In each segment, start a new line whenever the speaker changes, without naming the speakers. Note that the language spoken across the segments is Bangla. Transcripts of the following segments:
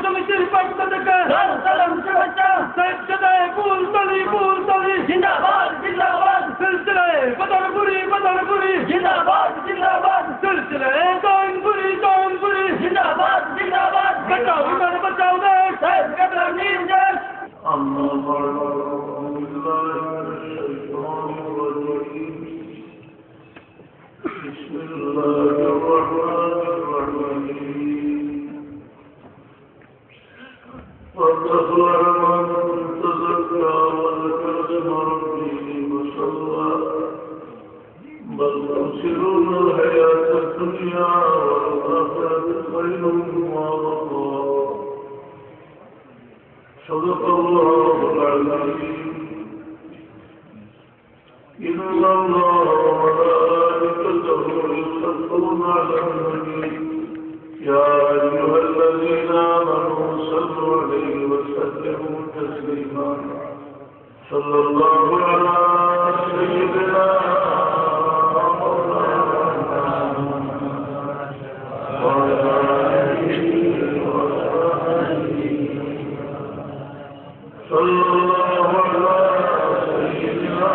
সমিতির পক্ষ থেকে সালাম শুভেচ্ছা সজ্জাদায়ে ফুলতলি জিন্দাবাদ জিন্দাবাদ সিলসিলায়ে বদরপুরি জিন্দাবাদ জিন্দাবাদ সিলসিলায়ে জৌনপুরি জিন্দাবাদ জিন্দাবাদ বাঁচাও ইমান বাঁচাও দেশ সাহেব কেবলা নির্দেশ
أما بعد أعوذ بالله من الشيطان الرجيم بسم الله الرحمن الرحيم قد أفلح من تزكى وذكر اسم ربه وصلى بل تؤثرون الحياة الدنيا والآخرة خير وأبقى صدق الله العظيم إن الله وملائكته يصلون على النبي يا أيها الذين آمنوا صلوا عليه وسلموا تسليما صلى الله على سيدنا صلى الله على سيدنا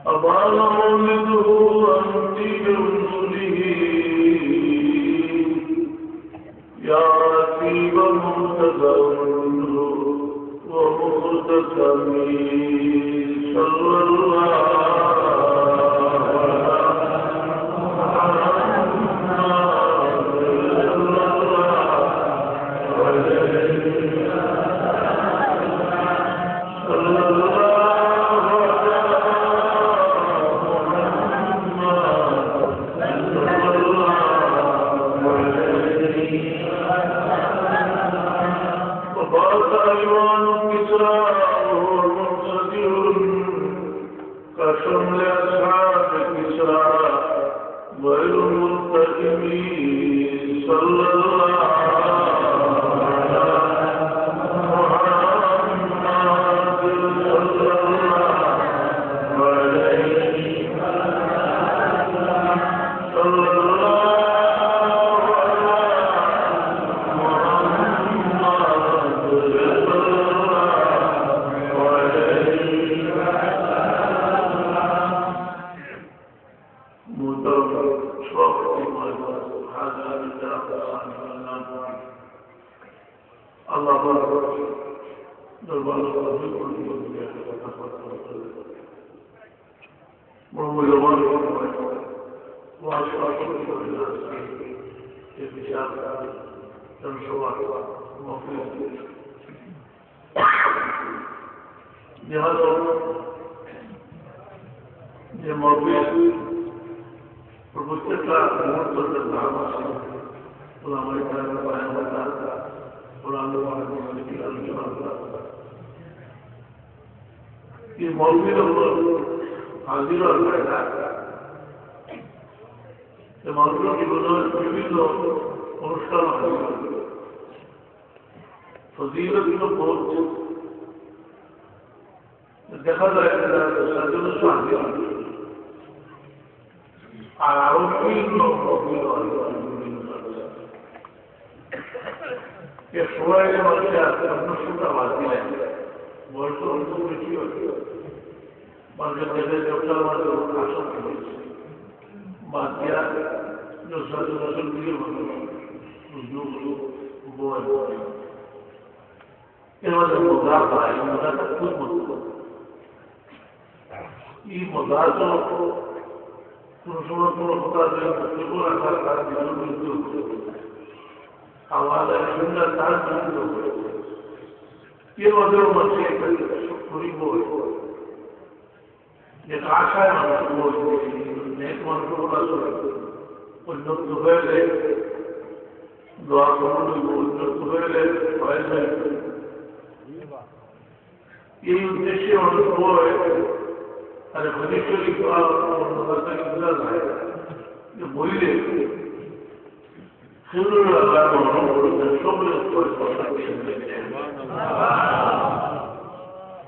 أبان مولده عن دين رسله يا رتيب منتدى منه ومقتسمي صلى الله দেখা যায় আর আরো বিভিন্ন সবাই মানুষের আজকে অনুষ্ঠানটা বাদ দিলেন বয়স অল্প বেশি হচ্ছে মানুষের দেশের ব্যবসার মাঝে আসক্তি হয়েছে বাদ দেওয়া দর্শন দিকে মানুষ এর মাঝে মজা পায় মজাটা খুব মজা এই মজা তো কোন সময় কোন কথা রাখার তার বিরুদ্ধে আমাদের সুন্দর তার বিরুদ্ধে এর মধ্যেও মানুষের একটা করিব যেটা আশায় মানুষ নেক মানুষ উন্নত হয়ে দোয়া করুন উন্নত হয়ে এই উদ্দেশ্যে মানুষ বই আর ভবিষ্যৎ বোঝা যায় যে বইলে সেগুলো আল্লাহ গ্রহণ করেছেন সবগুলো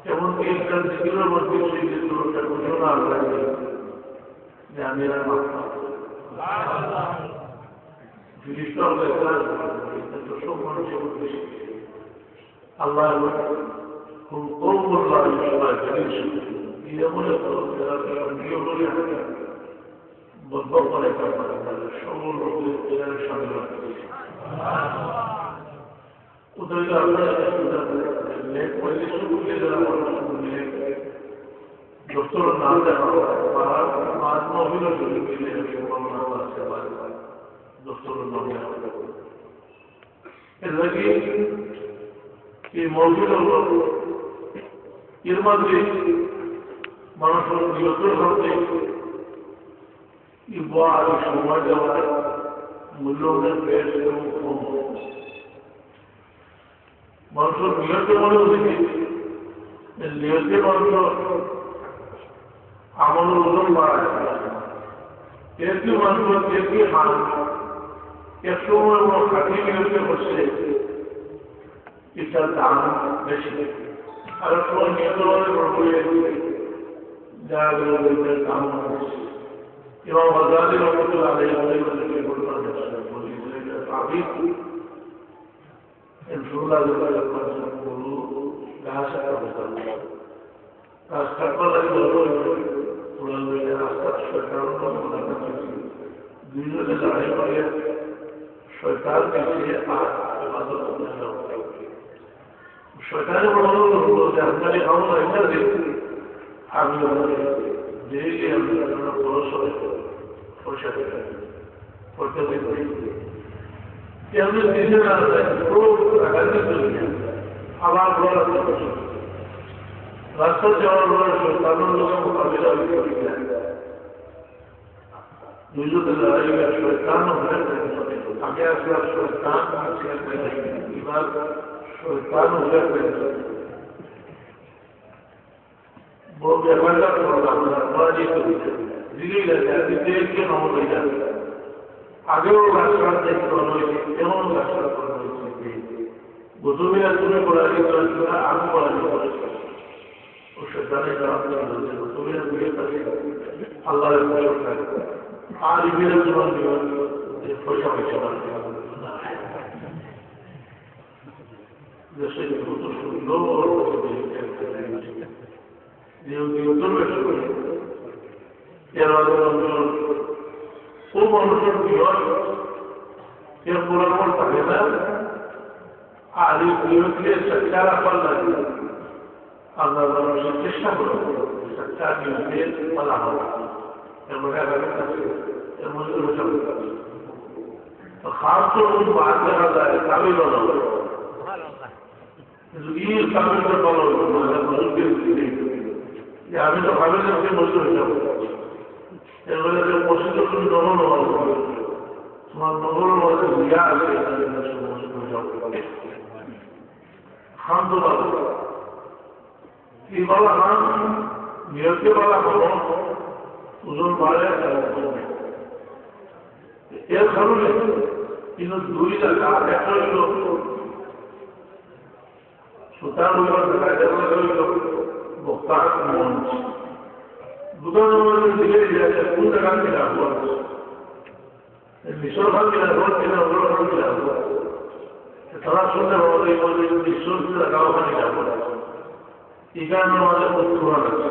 এমনকি ইসলাম জিকিরের মধ্যে সেই চিত্রটা যে আমি আর মাত্র ফিরিস্তাও দেখলাম তো সব মানুষের উদ্দেশ্যে আল্লাহ খুব কম বললাম সবাই ফিরিস এমন বদ্ধ করে সকল লোকের এখানে সামিল হচ্ছে ওদেরকে আপনারা লেখ পরিবেশ করলে যারা মানুষ লেখ ডক্টর নাম দেখা হয় অভিনয় করে সম্ভাবনা আছে ডক্টর নাম দেখা এর লাগে এই মৌলিক এর মধ্যে মানুষের নিয়ন্ত্রণ করতে সময় দেওয়ার মূল্যবানের বেশ এবং কম মানুষের নিয়ন্ত্রণ মনে হচ্ছে নিয়ন্ত্রণ মানুষ আমল ওজন বাড়ায় এর কি মানুষ এর কি হান এক সময় খাটি নিয়ন্ত্রণ করছে এটার দাম বেশি আর সময় নিয়ন্ত্রণের প্রক্রিয়া যারা দাম বেশি এবং হজরতের রহমতুল্লাহ আলাইহি সাবিত ইনশাআল্লাহ বলু গাছা করতে রাস্তা করে বলো পুরো রাস্তা সরকার দুইজনে দাঁড়িয়ে পড়ে সরকার থেকে আর ইবাদত করতে সরকারে বলল যে আপনার আমল এটা দেখি আমি যেই আমরা পড়াশোনা পয়সা পড়তে পারি এমনি দিনে না আবার রাস্তা যাওয়ার তাদের লোক মোকাবিলা দুজনের লড়াই শয়তান আগে আসলে শয়তান এবার শয়তান বড় ব্যাপারটা আগেও রাস্তার দায়িত্ব রয়েছে এমন রাস্তার রয়েছে প্রথমে তুমি পড়ালি করেছিল আমি পড়ালি করেছি ও সেখানে তুমি আল্লাহ আর ইমেলের জীবন পয়সা পয়সা দেশে কত সুন্দর এর ও মানুষের বিয়স এর পুরানো থাকে না আর এই বিয়সকে সচ্চা রাখার লাগে আমরা মানুষের চেষ্টা করব সচ্চা বিয়সকে বলা হবে এর মধ্যে এর মধ্যে তো খাস করে বাদ দেখা যায় কাবিল হল এই কাবিলটা বলো যে আমি তো কাবিলকে বলতে হইলাম এবারে যে মসজিদ তুমি নগর তোমার নগর মধ্যে ইয়া আছে খান তো বলো কি বলা খান নিয়তে বলা বলো ওজন বাড়ে এর কারণে কিন্তু দুই টাকা একটা হইল সুতার হইল বক্তার মঞ্চ দুটোর মধ্যে দিলে কোন টাকা কিনা মিশর খান কিনা ভোট কিনা ওগুলো খান কিনা তারা শুনতে পাবো এই বলবে মিশর কিনা গাঁও খান কিনা এখানে আমাদের পুরাণ আছে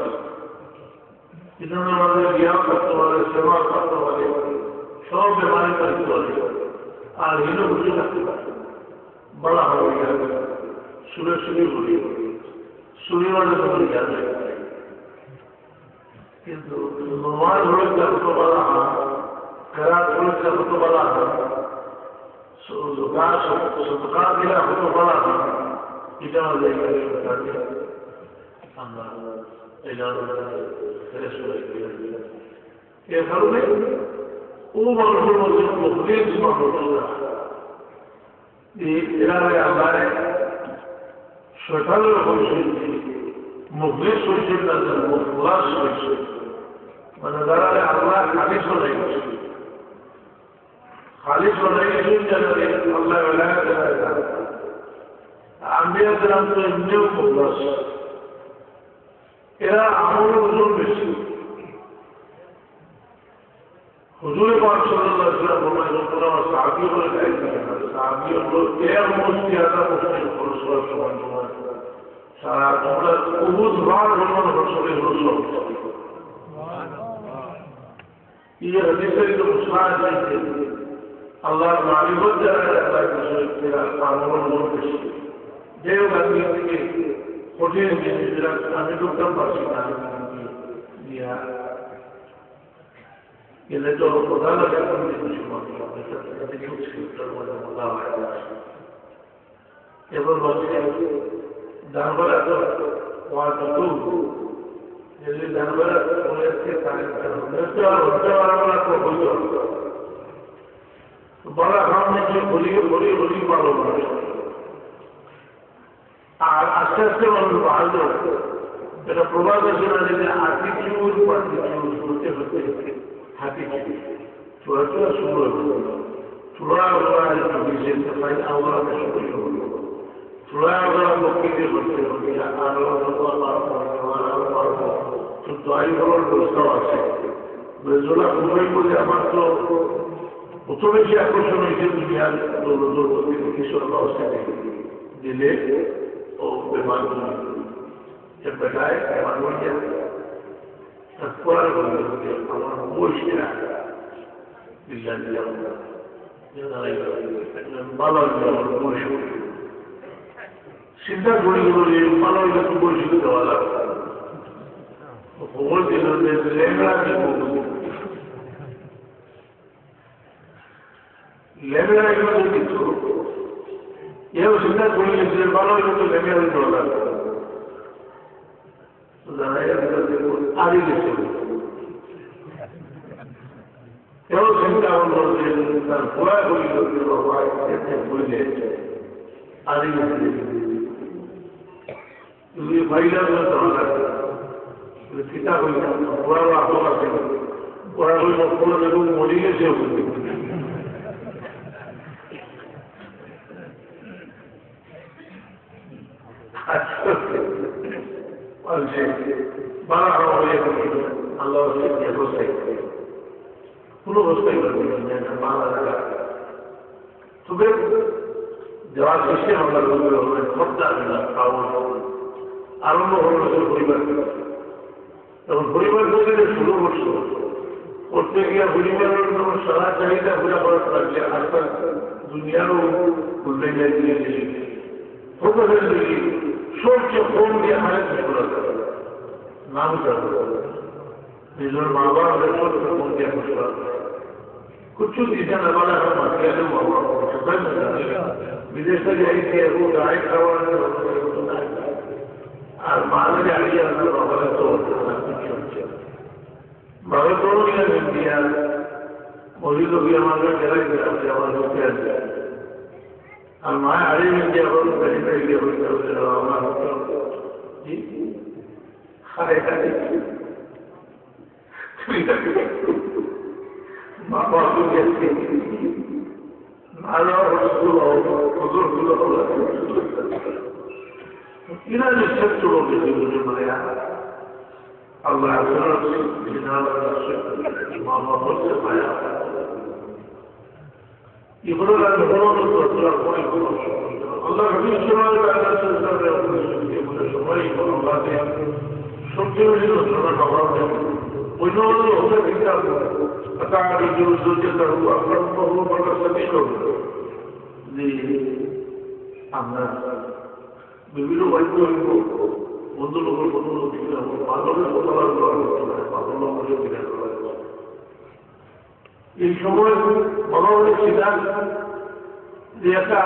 এখানে আমাদের জ্ঞান থাকতে পারে সেবা থাকতে পারে সব বেমারি থাকতে পারে আর হিন্দু বুঝে থাকতে পারে বলা হবে সুরে সুরে বলি সুরিবারে বলি জানে কিন্তু নমাজ হলে কত বলা হয় কেরাত হলে কত বলা হয় সদকা দিলে কত বলা হয় এটা আমাদের আমরা এই এর কারণে ও মানুষের মধ্যে মুখলিস মানুষরা এরা আমরা শয়তানের হয়েছে মুখলিস হয়েছে তাদের মুখলাস হয়েছে মানে যারা আল্লাহ খালিশ হয়ে গেছে খালিশ হয়ে গেছেন যাদের আল্লাহ আম্বিয়া গ্রাম তো এমনিও মুখলাস এরা আমল ওজন বেশি সাহাবী বলে দায়িত্ব না, সাহাবী হলো এর মস্তি আদা মুসলিম রসুলের সময় সময় সারা তোমরা উহুদ বার হল রসুলের রসুল ये हदीसें जो मुस्लिम है अल्लाह मालिकत जाने अल्लाह के रसूल तेरा कानून लोग देव गांधी के खोटे में तेरा हमें तो कम पसीना दिया ये ले तो खुदा लगा तुमने कुछ मत किया ऐसा कुछ स्क्रिप्टर वाला खुदा आया ये वो बच्चे जानवर तो वहाँ तो जल्दी जानवर उन्हें से कार्य करो तो वाला को बोलो तो बड़ा काम में जो बोली मालूम है आस्ते आस्ते मालूम बाहर दो जरा प्रभाव से ना लेकिन एटीट्यूड होते थोड़ा विषय से फायदा होगा थोड़ा मुक्ति के बच्चे तो दवाई बलार व्यवस्था আছে বেজোলা খুবই বলে আমার তো অত বেশি আকর্ষণ হয়েছে দুনিয়ার দৌলতর প্রতি কিশোর ব্যবস্থা দিলে ও বেমান जब बताए बेमान हो गया तत्पर আমার বসিয়া দিল্লা দিলাম ভালো বসে চিন্তা করি বলে ভালো হইলে তো বসে দেওয়া লাগবে খবর দিল যে লেমড়া এগুলো দিত এও চিন্তা করলে যে ভালো হইলে তো লেমড়া দেওয়া লাগবে আড়ি গেছে এও চিন্তা হল যে তার ঘোড়া করিল বললে আড়ি গেছে তুমি ভাইলা দেওয়া লাগবে kita orang orang itu modinya siapa? Alsih, barang orang yang Allah dia berseik, pulau berseik berpunyai nama Allah. Sebab jawab Islam Allah berfirman, "Khutbah dengan kaum arumah orang beribadah." তখন পরিবার থেকে শুরু করতে গিয়ে পরিবারের জন্য সারা চাহিদা পুরা করার লাগলে আজকাল দুনিয়ারও খুলতে গিয়ে ফোকাসের দিকে সবচেয়ে কম দিয়ে হারে করা নাম করবো নিজের মা বাবার সবচেয়ে কম দিয়ে করা कुछ दिशा न वाला हम अकेले बाबा विदेश से जाइए वो गाय खावा আর মারা যাইয়ে আমরা বাবার তো বাবা তো নিয়ে ইন্ডিয়া মহিলা भी हमारे घर के अपने हमारे लोग के আর মা আরে ইন্ডিয়া বল করে গিয়ে বলতে আমার জি খারে খারে বাবা তো গেছে আলো হুজুর إلى نشأت بجنود المريا الله أكبر جناب ما مصر المريا يقولون أن هون الرسول الله كبير شمال على سلسلة يقول شمالي الله شمسي وجد رسول الله وجنود هذا الكتاب أتعالي جنود زوجته أقربه مرة سبيله لأمنا বিভিন্ন বাড়িতে হইব বন্ধু লোকের বন্ধু লোক বাদলের কথা এই সময় বলা হলে সেটা যে একটা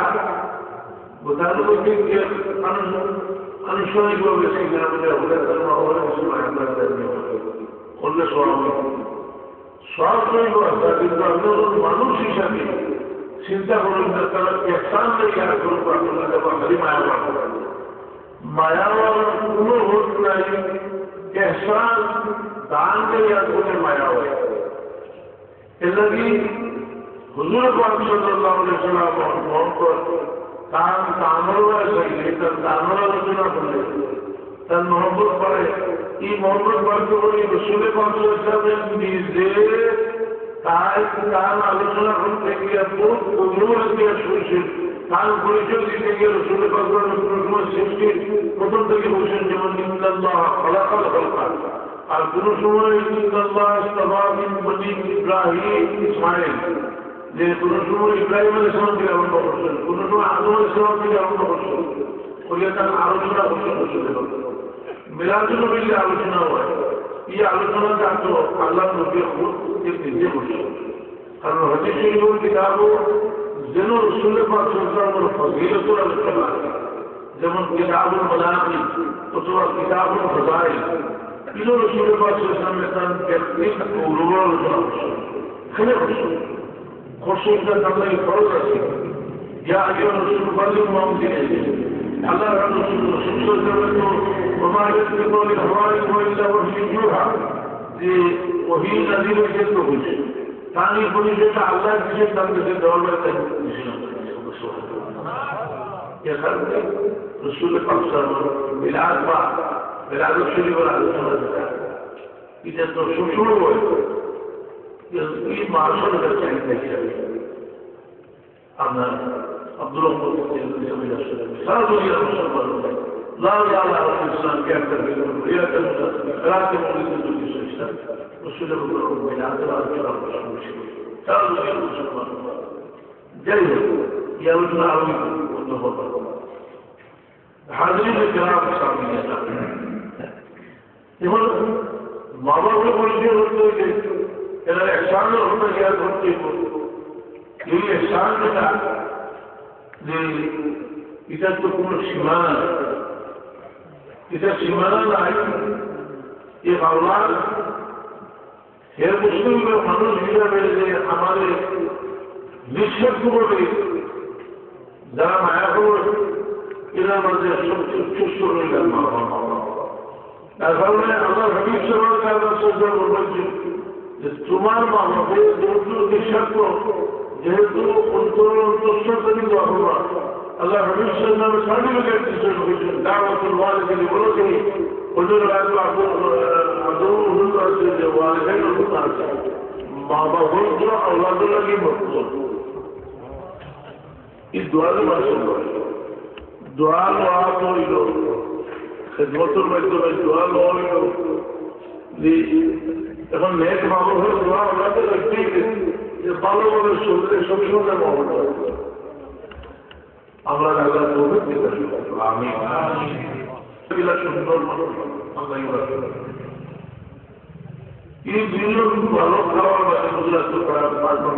প্রধানমন্ত্রী আনুষ্ঠানিকভাবে সেই গ্রামে করলে সরাসরি করা কিন্তু আপনার মানুষ হিসাবে চিন্তা করুন তারা একসান লেগে আর করুন আপনাদের খালি মায়া পাবেন मायावान কোনো হোক নাই এহসান দান করে আর কোনে মায়া হয় এলাকি হুজুর পাক সাল্লাল্লাহু আলাইহি ওয়াসাল্লাম মহব্বত তার তামরওয়া শৈলী তার তামর আলোচনা করলে তার মহব্বত করে এই মহব্বত বাড়তে করে রাসূল পাক সাল্লাল্লাহু আলাইহি ওয়াসাল্লাম নিজে তাই তার আলোচনা করতে গিয়ে বহুত অনুরোধ দিয়ে শুনছেন, তার পরিচয় দিতে গিয়ে রসুলের পাকড়ানো কোনো সময় সৃষ্টি প্রথম থেকে বলছেন যেমন ইন্দাল্লাহ খলাকাল খলকাল, আর কোনো সময় ইন্দাল্লাহ ইসতাফামিন বনি ইব্রাহিম ইসমাইল, যে কোনো সময় ইব্রাহিম আলাইহিস সালাম থেকে আরম্ভ করছেন, কোনো সময় আদম আলাইহিস সালাম থেকে আরম্ভ করছেন, বলে তার আলোচনা করছেন রসুলের পাকড়ানো মিলাদুল নবীর আলোচনা হয়। এই আলোচনাটা তো আল্লাহ নবী খুব নিজে করছেন, কারণ হাদিস শরীফের কিতাবও যেন রসুলের পাক সাল্লাল্লাহু আলাইহি ওয়াসাল্লামের ফজিলতের আলোচনা আছে, যেমন কিতাবুল মানাকিব অথবা কিতাবুল ফাযাইল, এগুলো রসুলের পাক সাল্লাল্লাহু আলাইহি ওয়াসাল্লামের তার ব্যক্তিগত গৌরবের আলোচনা করছেন। এখানে খসুরটা আল্লাহ ফরজ আছে, ইয়া আইয়ুহার রাসূল বাল্লিগু মা উনজিলা ইলাইকুম, আল্লাহ রসুল সাল্লাল্লাহু وما يسبق للحوائج وإلا وحي يوحى যে ওহী নাযিল হয়েছে তো হয়েছে, তারই পরিচয়টা আল্লাহ দিয়েছেন, তার কাছে দেওয়ার বেলা এখানে রসুলের পাক সাল্লাল্লাহু মিলাদ বা মিলাদ শরীফের আলোচনা যেটা এটা তো শুরু হয় এই মাসের চাহিদা হিসাবে আপনার আব্দুল রহমান সারা দুনিয়ার মুসলমান لا لا لا الإنسان يأكل بالأمر يأكل لا تقول للنبي صلى الله عليه وسلم رسول الله من عدل الكرام قالوا يا رسول الله جيد يا رجل عظيم والنهضة حاضرين الكرام السامية يقول ما بقول بولي هرتوي إلى الإحسان هرتوي يا هرتوي ये एहसान बेटा इधर तो কোনো সীমানা इधर सीमाना নাই एक औलाद এর মুসলিম মানুষ হিসাবে যে আমাদের নিঃস্বার্থভাবে যারা মায়া করে এরা আমাদের সবচেয়ে উচ্চস্ত হয়ে গেল তার কারণে আল্লাহ হাবিব সাল্লাল্লাহু আলাইহি ওয়াসাল্লাম বলেছেন যে তোমার মা বাবা যেহেতু নিঃস্বার্থ, যেহেতু অন্তঃসত্ত্বা বাবা আল্লাহ হাবিব সাল্লাল্লাহু আলাইহি ওয়াসাল্লাম সার্টিফিকেট দিয়েছেন দাওয়াতুল ওয়ালিদাইনি বলেছেন হুজুর আল্লাহ আদৌ হুজুর আছে যে ওয়ালিদাইন হুজুর আছে মা বাবা তো আওলাদের লাগি মকবুল। এই দোয়ার মাসুল দোয়া লওয়া তো হইল খেদমতের মাধ্যমে দোয়া লওয়া হইল যে এখন নেক মা বাবার দোয়া ওনাদের রাখতেই যে ভালোভাবে শুনলে সবসময় মহব্বত আমরা আল্লাহ তৌফিক দিতে আমিন এগুলা সুন্দর মানুষ আল্লাহ এই দুনিয়া খুব ভালো খাওয়ার বাদে গুজরাট তো খারাপ পারবার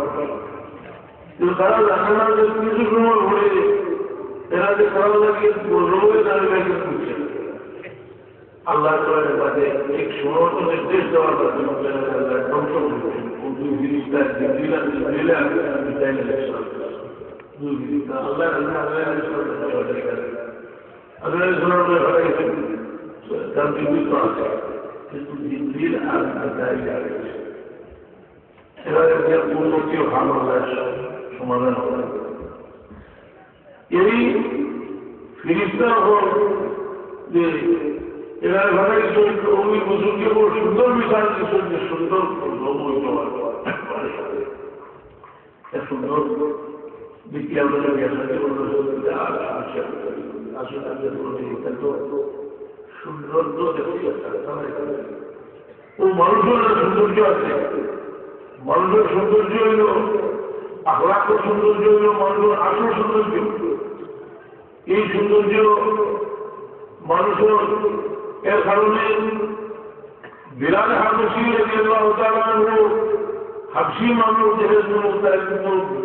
কিন্তু তারা জানে না যে কিছু সময় ঘুরে এরা যে খারাপ লাগে রোগে দাঁড়িয়ে করছে আল্লাহ তাআলার বাদে ঠিক সময় তো নির্দেশ দেওয়ার বাদে আল্লাহ ধ্বংস করছেন দুই জিনিসটা জিবরিল মিকাইল আলাইহিস সালাম আল্লাহ তার জীবিত আছে কিন্তু জিবরিল আর মিকাইল এবারে উন্নতিও ভালো সমাধান হবে। এই ফিরিস্তার হল যে এরা ভাবে ওই বুজুর্গে বড় সুন্দর বিচার দিচ্ছেন যে সুন্দর সুন্দর বিজ্ঞাপনের সৌন্দর্য ও মানুষের সৌন্দর্য আছে, মানুষের সৌন্দর্য হইল আখলাক সৌন্দর্য হইল মানুষের আসল সৌন্দর্য। এই সৌন্দর্য মানুষের এর কারণে বিলাল হাবশী রাদিয়াল্লাহু তাআলা আনহু হাবশী মানুষ যেহেতু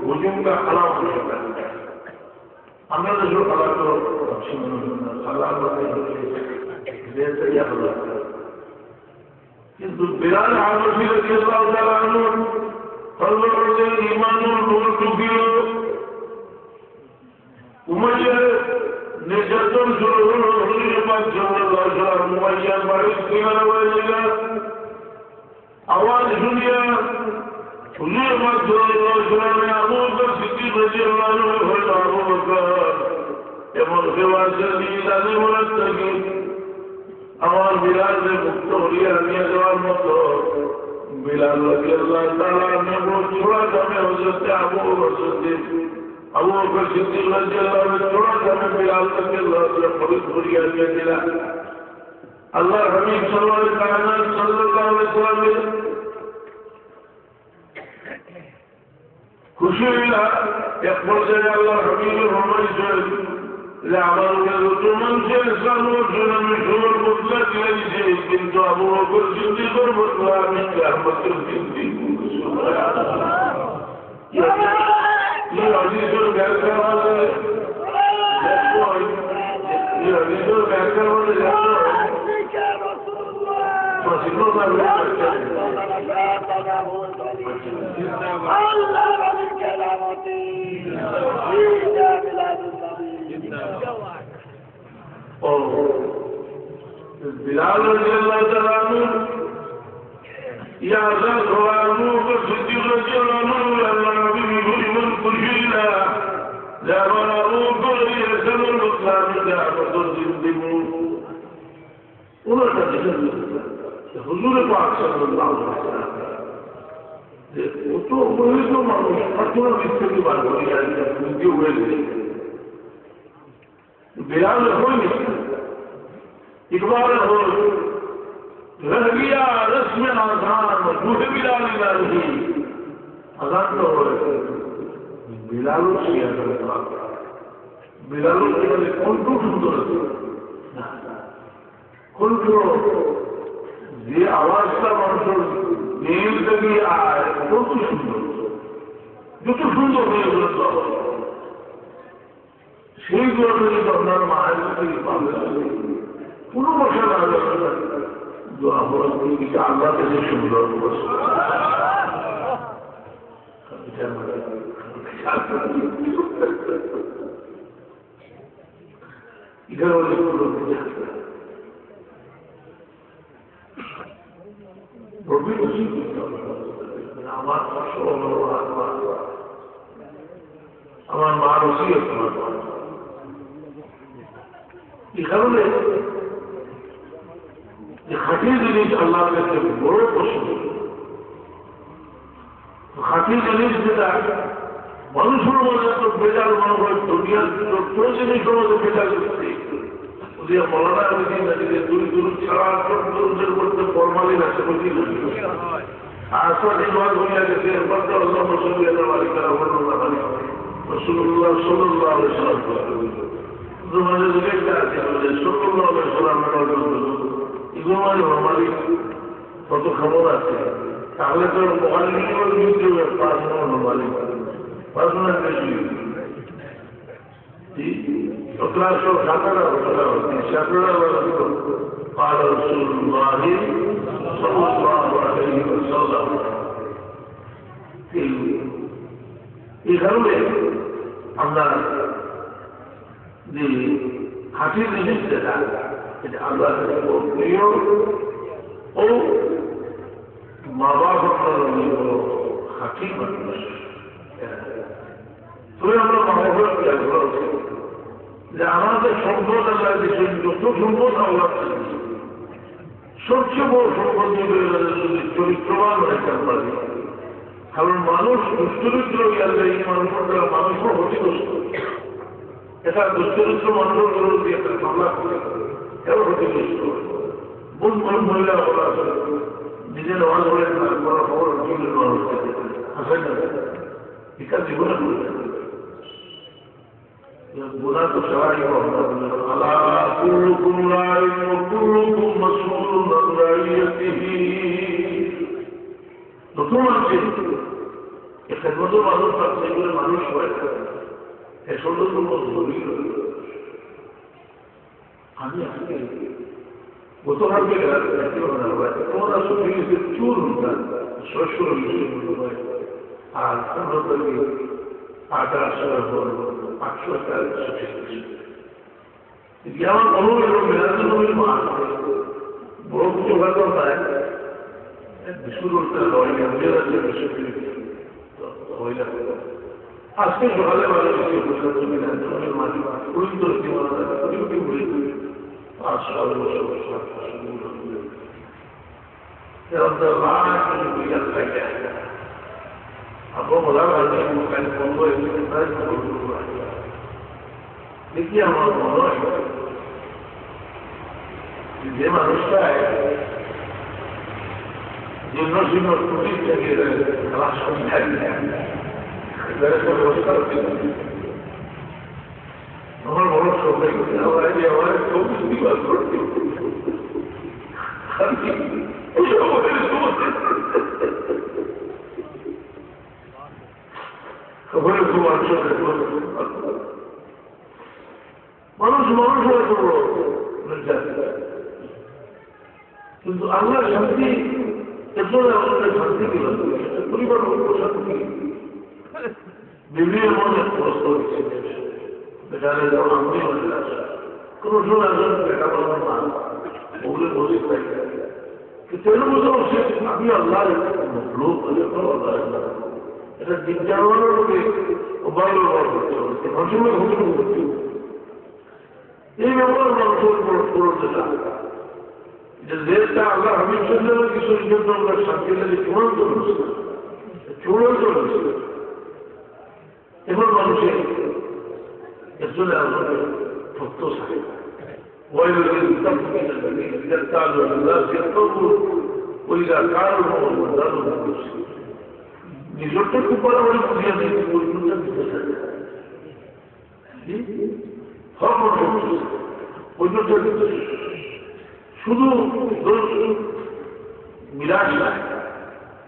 হুজুমটা খারাপ হয়ে গেল, আমরা দেশের খারাপ তো হাবশী মানুষ খারাপ কিন্তু বিলাল হাবশী রাদিয়াল্লাহু তাআলা আনহু হযরতের ঈমানুল নূর ঢুকিল, উমাইয়ার নির্যাতন শুরু হল, হুজুর পাক সাল্লাল্লাহু আলাইহি ওয়াসাল্লাম উমাইয়ার বাড়ির কিনারা হয়ে গেল, আওয়াজ শুনিয়া হুজুর পাক সাল্লাল্লাহু আলাইহি ওয়াসাল্লাম আবু বকর সিদ্দিক রাদিয়াল্লাহু আনহু হলেন আবু বকর এমন সেবাসের দিন তাদের মনে থাকি আমার বিলালকে মুক্ত হরিয়া নিয়ে যাওয়ার মতো बिलाल रज़ी अल्लाह ताला ने वो छोड़ा था मैं हज़रत अबू बकर सिद्दीक़ रज़ी अल्लाह ने छोड़ा था मैं बिलाल रज़ी अल्लाह ताला फरिया दिया दिला अल्लाह हबीब सल्लल्लाहु अलैहि वसल्लम खुशी हुआ एक पर्याये अल्लाह हबीब फरमाइছে যে আমাকে যত মানুষের ইসলাম ও সুন্নাত মুতলাক লাগিয়েছে কিন্তু আবু বকর সিদ্দিকের মতো আমি কিয়ামতের দিন দেখব সুবহানাল্লাহ ये हदीसों व्याख्या वाले ये हदीसों व्याख्या वाले मसीहों का बिलाल रज़ी अल्लाह ताला या आजाद हुआ अबू बकर सिद्दीक़ रज़ी अल्लाह अल्लाह नबी भी मन खुशीला जब अबू बकर ये ज़मीन मुस्लिम दावत जिंदगी उन्होंने देखा हुजूर पाक सल्लल्लाहु अलैहि वसल्लम वो तो वही तो मालूम अथवा विश्व की बात हो रही है उनके हुए बिलाल हो नहीं इकबाल हो रह गया रस्म आजान रूह बिलाल नहीं आजान तो हो बिलाल से बिलाल के लिए कौन तो सुंदर कौन तो ये आवाज का मंत्र नील कभी आए वो तो सुंदर जो तो सुंदर है वो সেই ধরনের আপনার মায়ের কোনো বসা না আমরা কিছু আল্লাহ থেকে সুন্দর আমার মা রসি এই কারণে যে খাঁটি জিনিস আল্লাহর কাছে বড় পছন্দ খাঁটি জিনিস যেটা মানুষের মধ্যে তো বেজাল মনে হয় দুনিয়ার যত জিনিসের মধ্যে বেজাল করছে মৌলানা দূর দূর ছাড়া দূরের মধ্যে ফরমালিন আছে আসল ইমান হইয়া গেছে আল্লাহ রসুল্লাহ সাল্লাল্লাহু আলাইহি ওয়াসাল্লাম তোমাদের যেটা আছে সাল্লাল্লাহু আলাইহি ওয়াসাল্লাম আমাদের কত খবর আছে তাহলে তো মুআল্লিমের বিরুদ্ধে পাঁচজন মালিক পাঁচজন বেশি সতেরোশো সাতারা قال رسول الله صلى الله عليه وسلم এই কারণে আমরা যে খাঁটির জিনিস যেটা এটা আল্লাহ প্রিয় ও মা বাপ আপনার খাঁটি মানুষ তবে আমরা মহাভারত ত্যাগ করা উচিত যে আমাদের সম্পদ আল্লাহ দিচ্ছেন যত সম্পদ আল্লাহ সবচেয়ে বড় সম্পদ চরিত্রবান হয়েছে আমরা কারণ মানুষ দুশ্চরিত্র গেলে এই মানুষরা মানুষও ক্ষতিগ্রস্ত এটা দুশ্চরিত্র মানুষের বিরোধী একটা মামলা করে এও ক্ষতিগ্রস্ত বোন বোন মহিলা বলা আছে নিজের নামাজ বলে বড় খবর জীবনের মানুষ আসেন না এটা জীবনে করে গুণা তো সবাই আল্লাহ কুল্লুকুম রাইন ওয়া কুল্লুকুম মাসউলুন আন রাইয়াতিহি নতুন আছে একটা নতুন মানুষ আছে এগুলো মানুষ হয় এই সুন্দর সুন্দর বলি আমি আজকে গতকালকে তোমরা সুখী চুর শ্বশুর আর আঠারোশো 800 টাকা যেমন অনুভব মেরাজনবীর মা বড় কিছু ভালো পায় শুরু আজকে সকালে ভালো رد الله إلى الفجر أقوم الله عليكم كان الله يقول لكي أمر الله যে মানুষটায় যে নসীম পুলিশ থেকে ক্লাস সংখ্যায় আমার বড় সবাই আমার চৌবিশ দিবার করতে মানুষ মানুষ হয়ে করবো কিন্তু আল্লাহ শান্তি এরপরে আমাদের শান্তি দিল পরিবার শান্তি বিভিন্ন মনে প্রশ্ন বেকারে যেমন আমি কোনো সময় একজন বেকা বললাম না ওগুলো বসে কিন্তু এর মধ্যে আমি আল্লাহ লোক এটা দিন জানানোর মধ্যে ভালো করতে হবে মানুষের ঘটনা করতে এই ব্যাপারে মানুষের করতে চায় যেটা আল্লাহ আমি শুনলেন কিছুর জন্য আমরা শান্তি লাগে চূড়ান্ত চূড়ান্ত এখন মানুষের এর জন্য আমাদের ভক্ত থাকে নিজরটা খুব বরাবরই বুঝিয়ে দিয়েছে পরিপূর্ণটা দিতে থাকে শুধু মিরাজ নাই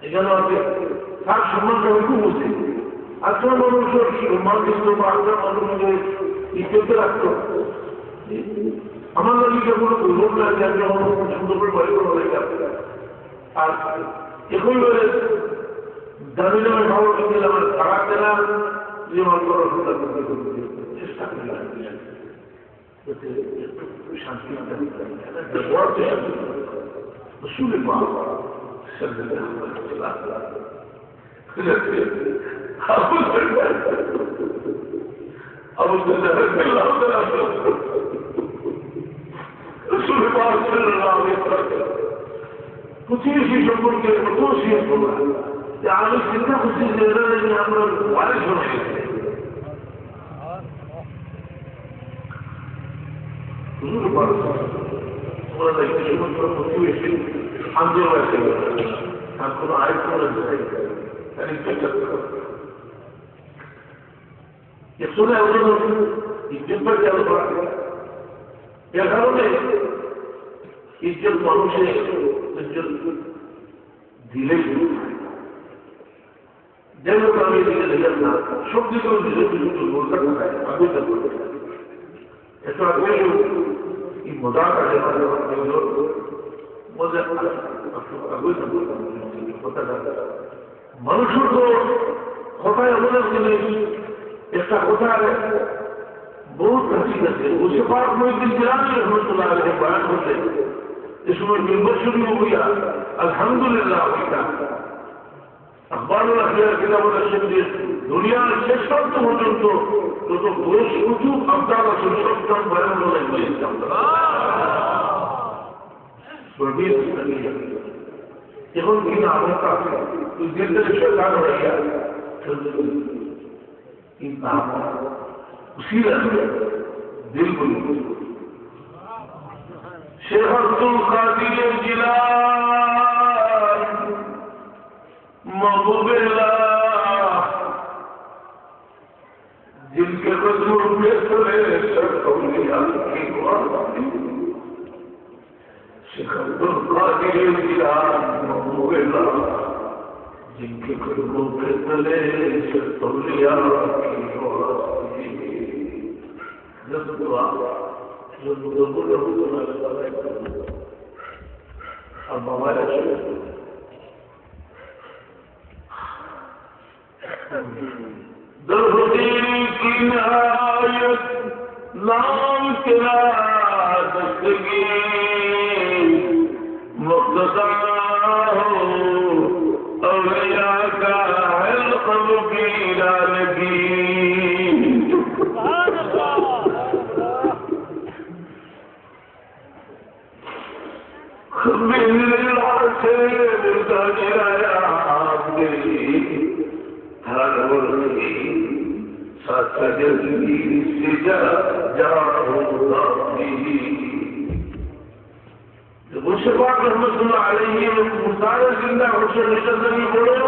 এখানে আছে তার সম্মানটা আমি খুব বুঝি আজকাল মানুষের সম্মান দিত বা আজকাল মানুষের ইজ্জতে রাখত আমার লাগে কোনো গৌরব না যে আমি আমার সুন্দর করে বয় করে বলে আর এখন দামি দামে খবর কিনলে আমার খারাপ দেনা যে আমার করার চেষ্টা করি শান্তি رسول الله صلى الله عليه وسلم أبو الدرداء رضي الله عنه رسول الله صلى الله عليه وسلم كثير شيء يقول كده كثير شيء يقول يعني كده كثير زيادة اللي عمره وعلى شو رسول الله ولا يكتشفون كثير شيء الحمد لله هنكون عارفين ولا ازاي يعني يقصد أولا يجب يا কারণে ইজ্জত মানুষের ইজ্জত দিলে যেন আমি দিলে দিলাম না সব দিকে নিজের কিছু বলতে পারে আমি তো বলতে পারি এটা আগে এই মজাক আছে মজা মানুষের তো কথায় আমাদের জিনিস একটা কথা बहुत हंसी करते उसके बाद कोई दिन जिलानी रहमतुल्लाह अलैहि बयान होते इसमें मिंबर शुरू हो गया अल्हम्दुलिल्लाह होता अखबार अखबार किताब शरीफ दुनिया शेष पर्यंत পর্যন্ত যত ঘোষ উজুব আবদাল আছে সব বয়ান হলো এখন কিনা অবস্থা তুই দেখতে সরকার হয়ে গেল কিন্তু उसी दिल बोली शेख अब्दुल कादिर जिलान महबूबेला जिनके कदमों पे चले शेख अब्दुल कादिर जिलान महबूबेला जिनके कदमों पे चले दरहुदीन की नहायत नाम तेरा दस्तगीर मुक़्तदा हो औलिया का हल्क़ की रानगी بالعسل تجلي سجاجاه ضربه गुरशे पाक रहमतुल्लाह अलैहि मुसार जिंदा हुसैन शजनी बोलो